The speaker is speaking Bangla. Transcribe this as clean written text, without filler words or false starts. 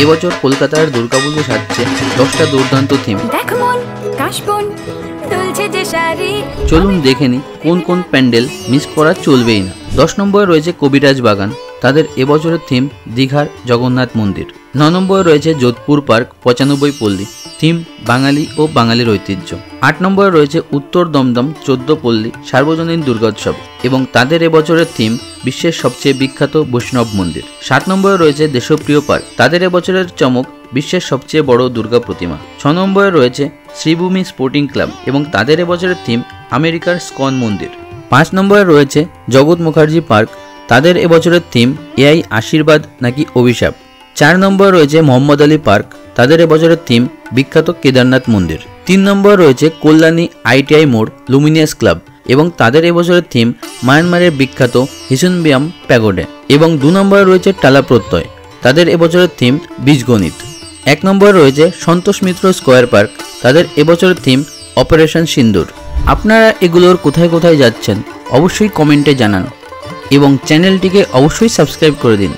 এবছর কলকাতার দুর্গাপুজো সাজছে 10টা দুর্দান্ত থিম। চলুন দেখে নি কোন কোন প্যান্ডেল মিস করা চলবেই না। 10 নম্বরে রয়েছে কবিরাজ বাগান, তাদের এবছরের থিম দীঘার জগন্নাথ মন্দির। 9 নম্বরে রয়েছে যোধপুর পার্ক 95 পল্লী, থিম বাঙালি ও বাঙালির ঐতিহ্য। 8 নম্বরে রয়েছে উত্তর দমদম 14 পল্লী সার্বজনীন দুর্গোৎসব এবং তাদের এবছরের থিম বিশ্বের সবচেয়ে বিখ্যাত বৈষ্ণব মন্দির। 7 নম্বরে রয়েছে দেশপ্রিয় পার্ক, তাদের এবছরের চমক বিশ্বের সবচেয়ে বড় দুর্গা প্রতিমা। 6 নম্বরে রয়েছে শ্রীভূমি স্পোর্টিং ক্লাব এবং তাদের এবছরের থিম আমেরিকার স্কন মন্দির। 5 নম্বরে রয়েছে জগৎ মুখার্জি পার্ক, তাদের এবছরের থিম এআই আশীর্বাদ নাকি অভিশাপ। 4 নম্বরে রয়েছে মোহাম্মদ আলী পার্ক, তাদের এবছরের থিম বিখ্যাত কেদারনাথ মন্দির। 3 নম্বরে রয়েছে কল্যাণী আইটিআই মোড় লুমিনিয়াস ক্লাব এবং তাদের এবছরের থিম মায়ানমারের বিখ্যাত হিসুনবিয়াম প্যাগোডে। এবং 2 নম্বরে রয়েছে টালা প্রত্যয়, তাদের এবছরের থিম বীজগণিত। 1 নম্বরে রয়েছে সন্তোষ মিত্র স্কোয়ার পার্ক, তাদের এবছরের থিম অপারেশন সিন্দুর। আপনারা এগুলোর কোথায় কোথায় যাচ্ছেন অবশ্যই কমেন্টে জানান এবং চ্যানেলটিকে অবশ্যই সাবস্ক্রাইব করে দিন।